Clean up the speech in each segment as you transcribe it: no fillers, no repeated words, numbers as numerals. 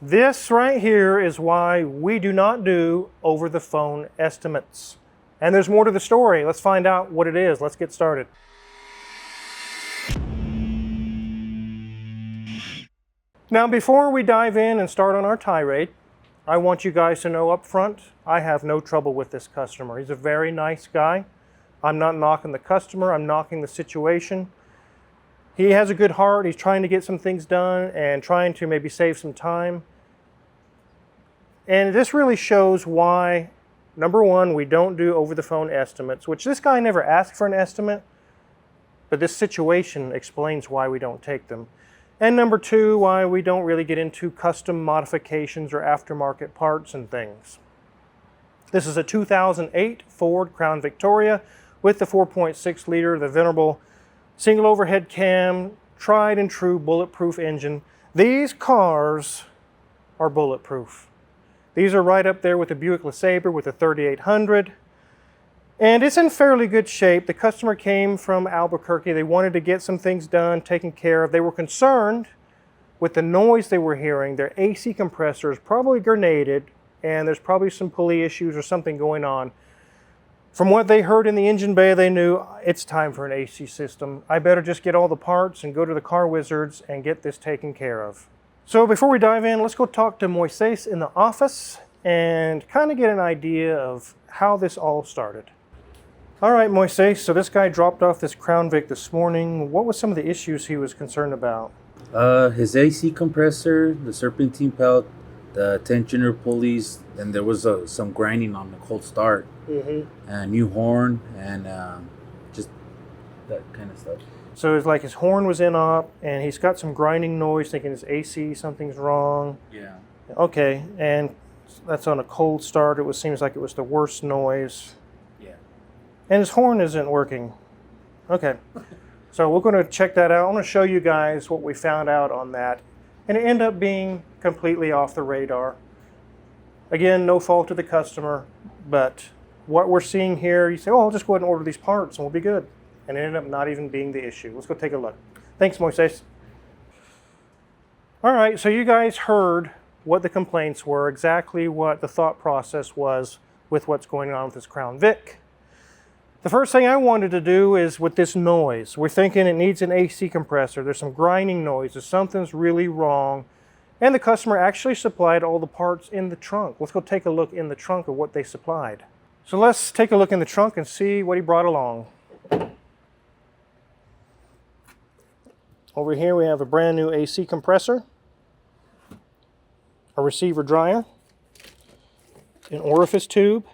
This right here is why we do not do over-the-phone estimates. And there's more to the story. Let's find out what it is. Let's get started. Now, before we dive in and start on our tirade, I want you guys to know up front, I have no trouble with this customer. He's a very nice guy. I'm not knocking the customer, I'm knocking the situation. He has a good heart. He's trying to get some things done and trying to maybe save some time. And this really shows why, number one, we don't do over-the-phone estimates, which this guy never asked for an estimate, but this situation explains why we don't take them. And number two, why we don't really get into custom modifications or aftermarket parts and things. This is a 2008 Ford Crown Victoria with the 4.6 liter, the venerable single overhead cam, tried and true bulletproof engine. These cars are bulletproof. These are right up there with the Buick LeSabre with the 3800. And it's in fairly good shape. The customer came from Albuquerque. They wanted to get some things done, taken care of. They were concerned with the noise they were hearing. Their AC compressor is probably grenaded, and there's probably some pulley issues or something going on. From what they heard in the engine bay, they knew it's time for an AC system. I better just get all the parts and go to the Car Wizards and get this taken care of. So before we dive in, let's go talk to Moises in the office and kind of get an idea of how this all started. All right, Moises, so this guy dropped off this Crown Vic this morning. What was some of the issues he was concerned about? His AC compressor, the serpentine belt, the tensioner pulleys, and there was some grinding on the cold start. A new horn, and just that kind of stuff. So it's like his horn was in op, and he's got some grinding noise, thinking his AC, something's wrong. Yeah. Okay, and that's on a cold start. Seems like it was the worst noise. Yeah. And his horn isn't working. Okay, so we're going to check that out. I'm going to show you guys what we found out on that. And it ended up being completely off the radar. Again, no fault of the customer, but what we're seeing here, you say, oh, I'll just go ahead and order these parts and we'll be good. And it ended up not even being the issue. Let's go take a look. Thanks, Moises. All right, so you guys heard what the complaints were, exactly what the thought process was with what's going on with this Crown Vic. The first thing I wanted to do is with this noise. We're thinking it needs an AC compressor. There's some grinding noises. Something's really wrong. And the customer actually supplied all the parts in the trunk. Let's go take a look in the trunk of what they supplied. So let's take a look in the trunk and see what he brought along. Over here we have a brand new AC compressor, a receiver dryer, an orifice tube,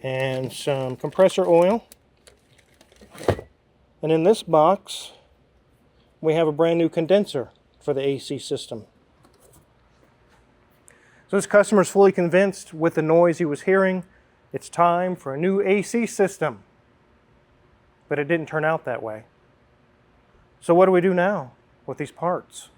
and some compressor oil. And in this box, we have a brand new condenser for the AC system. So this customer is fully convinced with the noise he was hearing, it's time for a new AC system. But it didn't turn out that way. So what do we do now with these parts?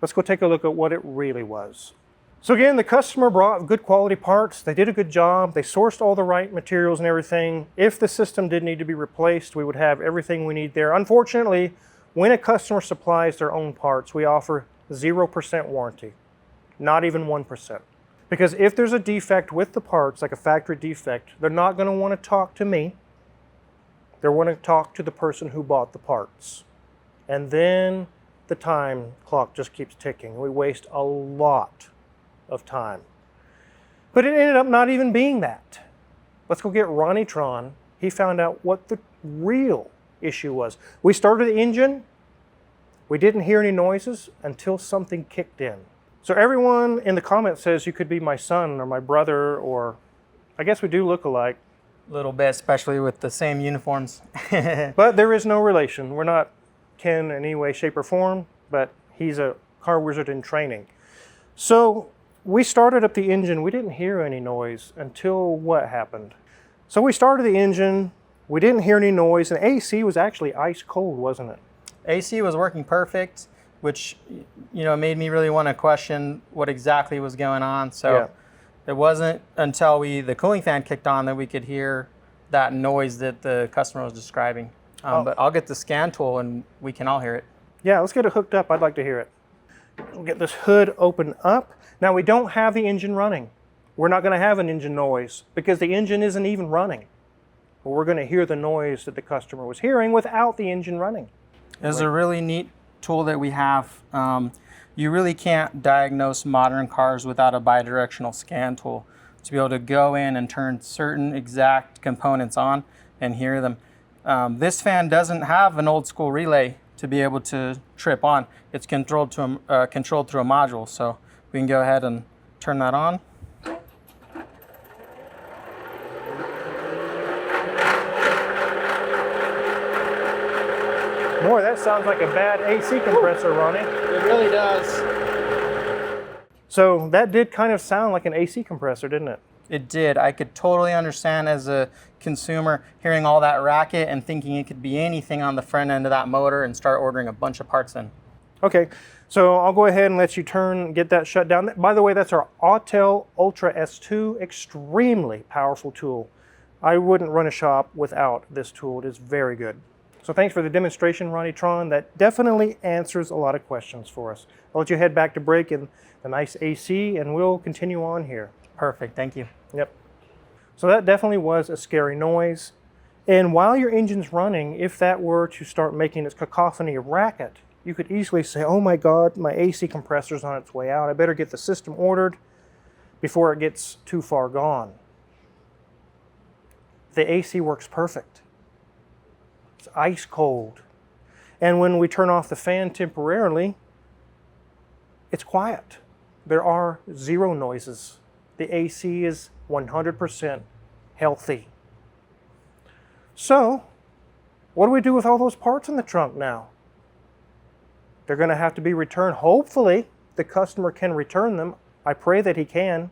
Let's go take a look at what it really was. So again, the customer brought good quality parts. They did a good job. They sourced all the right materials and everything. If the system did need to be replaced, we would have everything we need there. Unfortunately, when a customer supplies their own parts, we offer 0% warranty, not even 1%. Because if there's a defect with the parts, like a factory defect, they're not going to want to talk to me. They're going to talk to the person who bought the parts. And then the time clock just keeps ticking. We waste a lot of time. But it ended up not even being that. Let's go get Ronnie Tron. He found out what the real issue was. We started the engine. We didn't hear any noises until something kicked in. So everyone in the comments says you could be my son or my brother, or I guess we do look alike. A little bit, especially with the same uniforms. But there is no relation. We're not kin in any way, shape, or form, but he's a car wizard in training. So we started up the engine. We didn't hear any noise until what happened? So we started the engine. We didn't hear any noise, and AC was actually ice cold, wasn't it? AC was working perfect, which made me really want to question what exactly was going on. So Yeah. It wasn't until the cooling fan kicked on that we could hear that noise that the customer was describing. But I'll get the scan tool and we can all hear it. Yeah, let's get it hooked up. I'd like to hear it. We'll get this hood open up. Now we don't have the engine running. We're not going to have an engine noise because the engine isn't even running. But we're going to hear the noise that the customer was hearing without the engine running. It's a really neat tool that we have. You really can't diagnose modern cars without a bidirectional scan tool to be able to go in and turn certain exact components on and hear them. This fan doesn't have an old school relay to be able to trip on. It's controlled through a module, so we can go ahead and turn that on. Boy, that sounds like a bad AC compressor, Ronnie. It really does. So that did kind of sound like an AC compressor, didn't it? It did. I could totally understand as a consumer hearing all that racket and thinking it could be anything on the front end of that motor and start ordering a bunch of parts in. Okay, so I'll go ahead and let you get that shut down. By the way, that's our Autel Ultra S2, extremely powerful tool. I wouldn't run a shop without this tool. It is very good. So thanks for the demonstration, Ronnie Tron. That definitely answers a lot of questions for us. I'll let you head back to break in the nice AC and we'll continue on here. Perfect, thank you. Yep. So that definitely was a scary noise. And while your engine's running, if that were to start making its cacophony of racket, you could easily say, oh my God, my AC compressor's on its way out. I better get the system ordered before it gets too far gone. The AC works perfect. It's ice cold. And when we turn off the fan temporarily, it's quiet. There are zero noises. The AC is 100% healthy. So, what do we do with all those parts in the trunk now? They're going to have to be returned. Hopefully, the customer can return them. I pray that he can.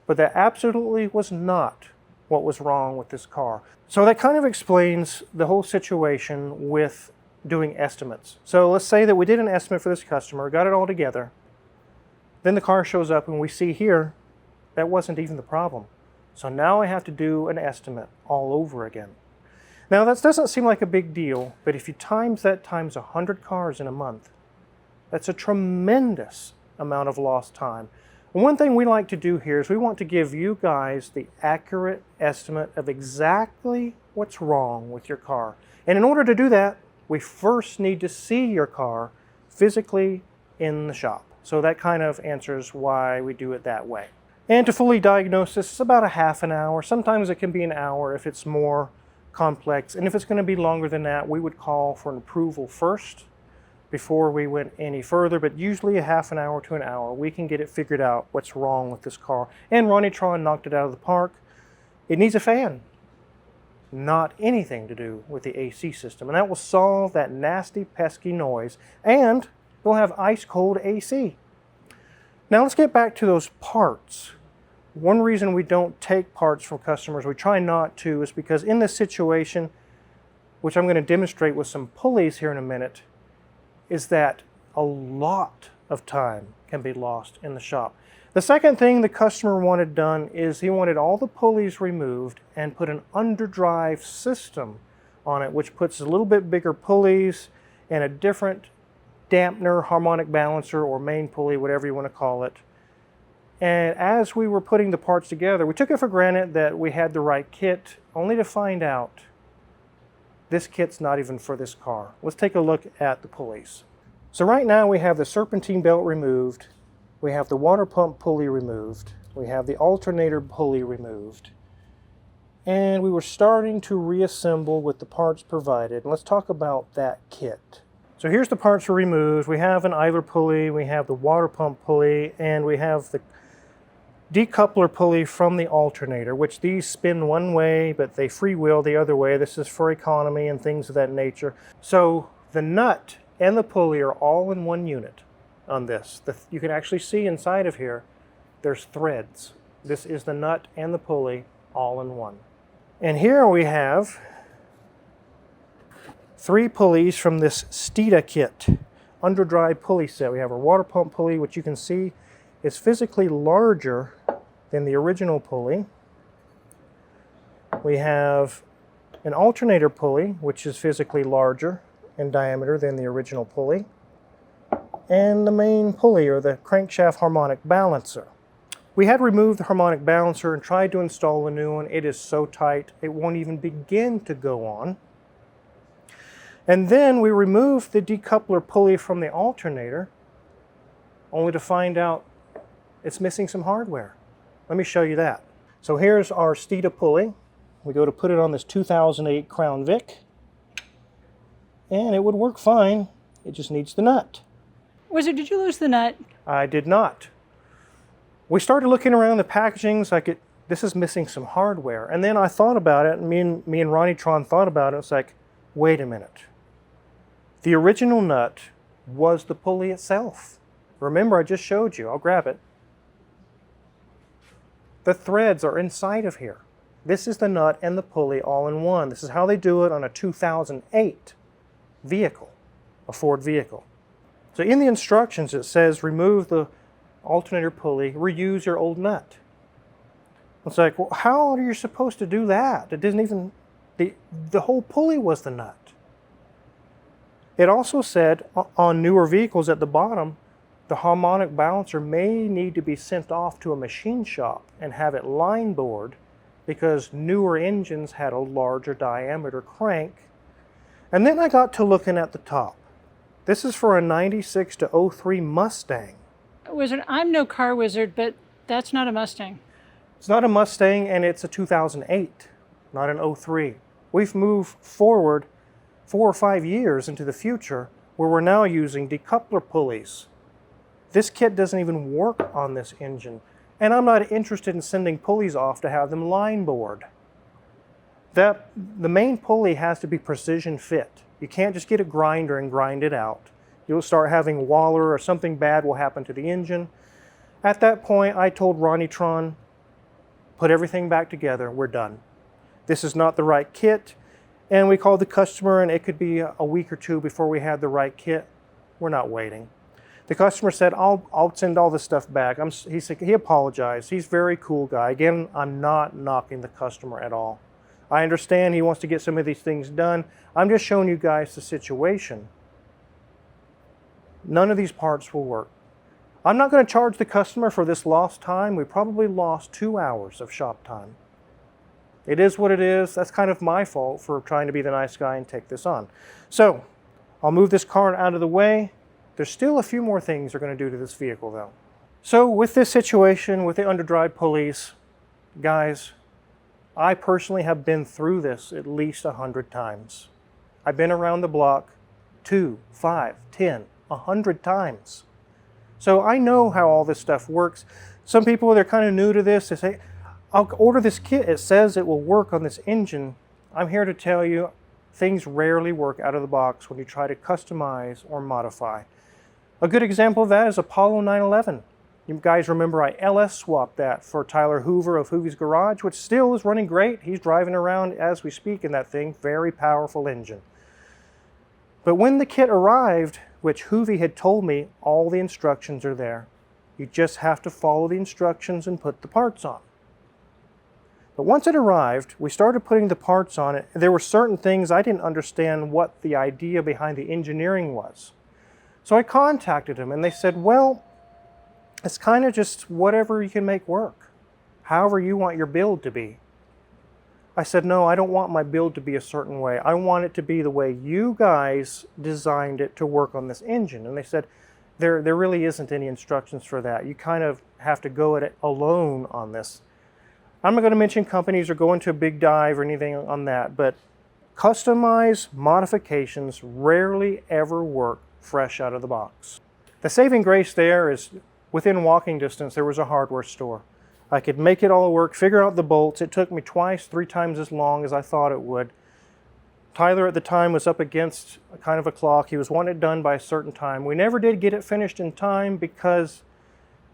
But that absolutely was not what was wrong with this car. So that kind of explains the whole situation with doing estimates. So let's say that we did an estimate for this customer, got it all together. Then the car shows up and we see here, that wasn't even the problem. So now I have to do an estimate all over again. Now that doesn't seem like a big deal, but if you times that times 100 cars in a month, that's a tremendous amount of lost time. And one thing we like to do here is we want to give you guys the accurate estimate of exactly what's wrong with your car. And in order to do that, we first need to see your car physically in the shop. So that kind of answers why we do it that way. And to fully diagnose this, it's about a half an hour. Sometimes it can be an hour if it's more complex. And if it's going to be longer than that, we would call for an approval first before we went any further. But usually a half an hour to an hour, we can get it figured out what's wrong with this car. And Ronnie Tron knocked it out of the park. It needs a fan. Not anything to do with the AC system. And that will solve that nasty, pesky noise. And we'll have ice cold AC. Now let's get back to those parts. One reason we don't take parts from customers, we try not to, is because in this situation, which I'm going to demonstrate with some pulleys here in a minute, is that a lot of time can be lost in the shop. The second thing the customer wanted done is he wanted all the pulleys removed and put an underdrive system on it, which puts a little bit bigger pulleys and a different dampener, harmonic balancer, or main pulley, whatever you want to call it. And as we were putting the parts together, we took it for granted that we had the right kit, only to find out this kit's not even for this car. Let's take a look at the pulleys. So right now we have the serpentine belt removed, we have the water pump pulley removed, we have the alternator pulley removed, and we were starting to reassemble with the parts provided. Let's talk about that kit. So here's the parts we removed. We have an idler pulley, we have the water pump pulley, and we have the decoupler pulley from the alternator, which these spin one way, but they freewheel the other way. This is for economy and things of that nature. So the nut and the pulley are all in one unit on this. You can actually see inside of here, there's threads. This is the nut and the pulley all in one. And here we have 3 pulleys from this Stita kit, underdrive pulley set. We have our water pump pulley, which you can see is physically larger than the original pulley. We have an alternator pulley, which is physically larger in diameter than the original pulley. and the main pulley, or the crankshaft harmonic balancer. We had removed the harmonic balancer and tried to install a new one. It is so tight, it won't even begin to go on. And then we removed the decoupler pulley from the alternator, only to find out it's missing some hardware. Let me show you that. So here's our Steta pulley. We go to put it on this 2008 Crown Vic, and it would work fine. It just needs the nut. Wizard, did you lose the nut? I did not. We started looking around the packagings, like this is missing some hardware. And then I thought about it, and me and Ronnie Tron thought about it. It's like, wait a minute. The original nut was the pulley itself. Remember, I just showed you. I'll grab it. The threads are inside of here. This is the nut and the pulley all in one. This is how they do it on a 2008 vehicle, a Ford vehicle. So in the instructions it says remove the alternator pulley, reuse your old nut. It's like, well, how are you supposed to do that? It didn't even, the whole pulley was the nut. It also said on newer vehicles at the bottom, the harmonic balancer may need to be sent off to a machine shop and have it line bored because newer engines had a larger diameter crank. And then I got to looking at the top. This is for a 96 to 03 Mustang. Wizard, I'm no car wizard, but that's not a Mustang. It's not a Mustang, and it's a 2008, not an 03. We've moved forward 4 or 5 years into the future where we're now using decoupler pulleys. This kit doesn't even work on this engine, and I'm not interested in sending pulleys off to have them line bored. The main pulley has to be precision fit. You can't just get a grinder and grind it out. You'll start having waller or something bad will happen to the engine. At that point, I told Ronnie Tron, put everything back together, we're done. This is not the right kit, and we called the customer, and it could be a week or two before we had the right kit. We're not waiting. The customer said, I'll send all this stuff back. He apologized. He's a very cool guy. Again, I'm not knocking the customer at all. I understand he wants to get some of these things done. I'm just showing you guys the situation. None of these parts will work. I'm not going to charge the customer for this lost time. We probably lost 2 hours of shop time. It is what it is. That's kind of my fault for trying to be the nice guy and take this on. So I'll move this car out of the way. There's still a few more things they're going to do to this vehicle though. So with this situation, with the underdrive pulleys, guys, I personally have been through this at least 100 times. I've been around the block 2, 5, 10, 100 times. So I know how all this stuff works. Some people, they're kind of new to this. They say, I'll order this kit. It says it will work on this engine. I'm here to tell you, things rarely work out of the box when you try to customize or modify. A good example of that is Apollo 911. You guys remember I LS swapped that for Tyler Hoover of Hoovy's Garage, which still is running great. He's driving around as we speak in that thing. Very powerful engine. But when the kit arrived, which Hoovy had told me all the instructions are there. You just have to follow the instructions and put the parts on. But once it arrived, we started putting the parts on it. There were certain things I didn't understand what the idea behind the engineering was. So I contacted them and they said, well, it's kind of just whatever you can make work, however you want your build to be. I said, no, I don't want my build to be a certain way. I want it to be the way you guys designed it to work on this engine. And they said, there really isn't any instructions for that. You kind of have to go at it alone on this. I'm not going to mention companies or go into a big dive or anything on that, but customized modifications rarely ever work fresh out of the box. The saving grace there is within walking distance, there was a hardware store. I could make it all work, figure out the bolts. It took me twice, 3 times as long as I thought it would. Tyler at the time was up against a kind of a clock. He was wanting it done by a certain time. We never did get it finished in time because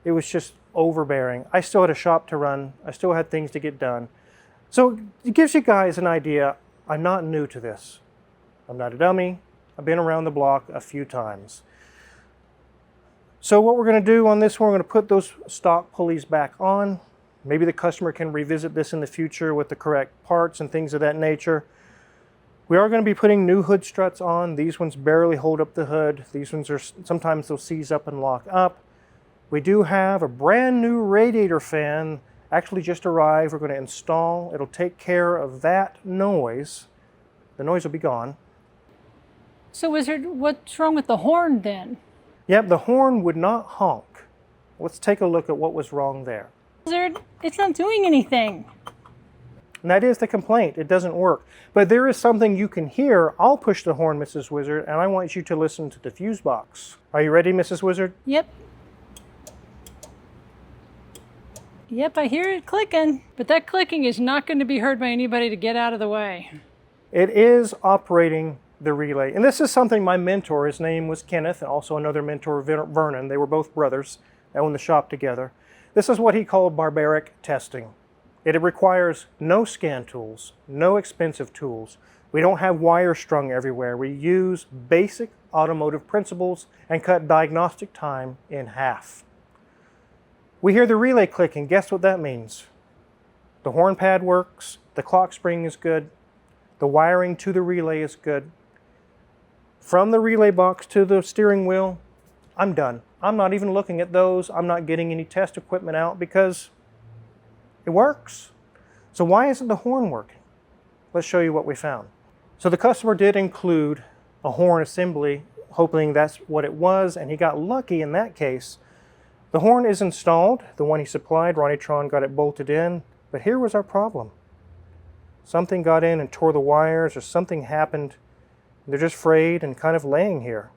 it was just overbearing. I still had a shop to run. I still had things to get done. So it gives you guys an idea. I'm not new to this. I'm not a dummy. I've been around the block a few times. So what we're going to do on this one, we're going to put those stock pulleys back on. Maybe the customer can revisit this in the future with the correct parts and things of that nature. We are going to be putting new hood struts on. These ones barely hold up the hood. These ones are, sometimes they'll seize up and lock up. We do have a brand new radiator fan actually just arrived. We're going to install. It'll take care of that noise. The noise will be gone. So, Wizard, what's wrong with the horn then? Yep, the horn would not honk. Let's take a look at what was wrong there. Wizard, it's not doing anything. And that is the complaint. It doesn't work. But there is something you can hear. I'll push the horn, Mrs. Wizard, and I want you to listen to the fuse box. Are you ready, Mrs. Wizard? Yep. Yep, I hear it clicking. But that clicking is not going to be heard by anybody to get out of the way. It is operating the relay. And this is something my mentor, his name was Kenneth, and also another mentor, Vernon. They were both brothers. They owned the shop together. This is what he called barbaric testing. It requires no scan tools, no expensive tools. We don't have wires strung everywhere. We use basic automotive principles and cut diagnostic time in half. We hear the relay clicking. Guess what that means? The horn pad works, the clock spring is good, the wiring to the relay is good. From the relay box to the steering wheel, I'm done. I'm not even looking at those. I'm not getting any test equipment out because it works. So why isn't the horn working? Let's show you what we found. So the customer did include a horn assembly, hoping that's what it was, and he got lucky in that case. The horn is installed, the one he supplied. Ronnie-Tron got it bolted in, but here was our problem. Something got in and tore the wires, or something happened. They're just frayed and kind of laying here.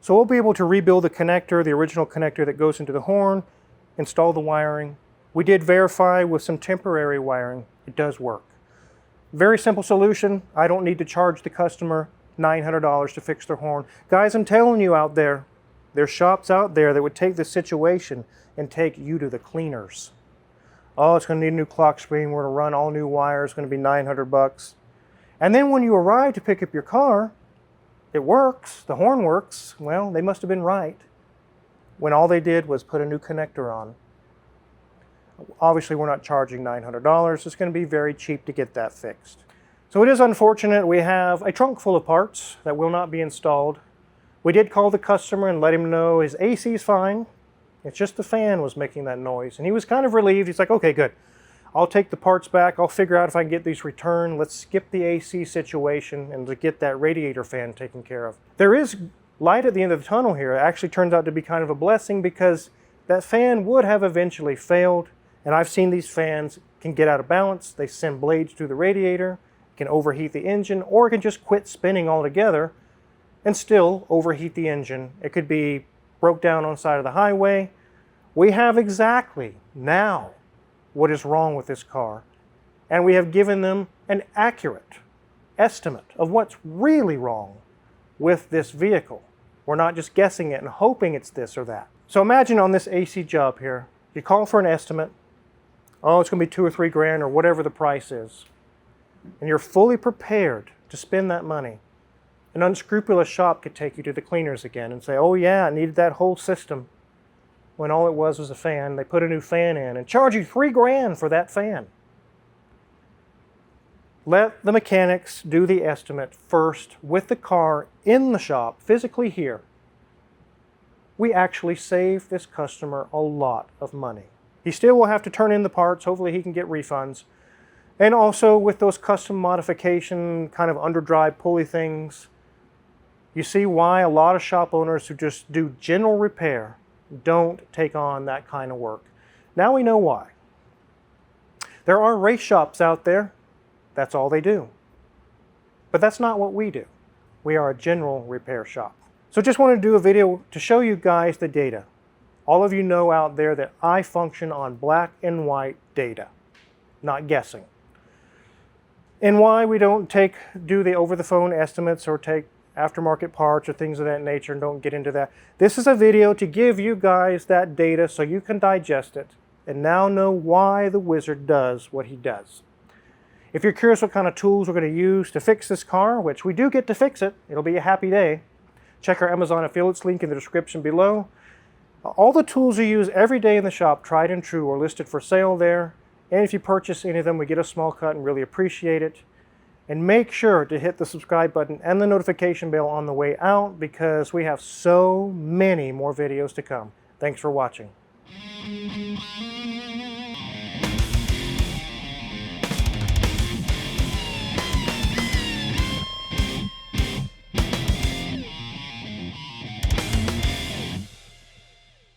So we'll be able to rebuild the connector, the original connector that goes into the horn, install the wiring. We did verify with some temporary wiring. It does work. Very simple solution. I don't need to charge the customer $900 to fix their horn. Guys, I'm telling you out there, there's shops out there that would take this situation and take you to the cleaners. Oh, it's going to need a new clock spring. We're going to run all new wires. It's going to be $900. And then when you arrive to pick up your car, it works. The horn works. Well, they must have been right when all they did was put a new connector on. Obviously, we're not charging $900. It's going to be very cheap to get that fixed. So it is unfortunate. We have a trunk full of parts that will not be installed. We did call the customer and let him know his AC is fine. It's just the fan was making that noise. And he was kind of relieved. He's like, okay, good. I'll take the parts back. I'll figure out if I can get these returned. Let's skip the AC situation and to get that radiator fan taken care of. There is light at the end of the tunnel here. It actually turns out to be kind of a blessing because that fan would have eventually failed. And I've seen these fans can get out of balance. They send blades through the radiator, can overheat the engine, or it can just quit spinning altogether and still overheat the engine. It could be broke down on the side of the highway. We have exactly now what is wrong with this car, and we have given them an accurate estimate of what's really wrong with this vehicle. We're not just guessing it and hoping it's this or that. So imagine on this AC job here, you call for an estimate. Oh, it's going to be $2 or $3 grand or whatever the price is, and you're fully prepared to spend that money. An unscrupulous shop could take you to the cleaners again and say, oh yeah, I needed that whole system, when all it was a fan. They put a new fan in and charge you $3 grand for that fan. Let the mechanics do the estimate first with the car in the shop, physically here. We actually save this customer a lot of money. He still will have to turn in the parts. Hopefully he can get refunds. And also with those custom modification kind of underdrive pulley things, you see why a lot of shop owners who just do general repair don't take on that kind of work. Now we know why. There are race shops out there. That's all they do. But that's not what we do. We are a general repair shop. So just wanted to do a video to show you guys the data. All of you know out there that I function on black and white data, not guessing. And why we don't do the over-the-phone estimates or take aftermarket parts or things of that nature, and don't get into that. This is a video to give you guys that data so you can digest it and now know why the Wizard does what he does. If you're curious what kind of tools we're going to use to fix this car, which we do get to fix it, it'll be a happy day, check our Amazon affiliates link in the description below. All the tools we use every day in the shop, tried and true, are listed for sale there. And if you purchase any of them, we get a small cut and really appreciate it. And make sure to hit the subscribe button and the notification bell on the way out because we have so many more videos to come. Thanks for watching.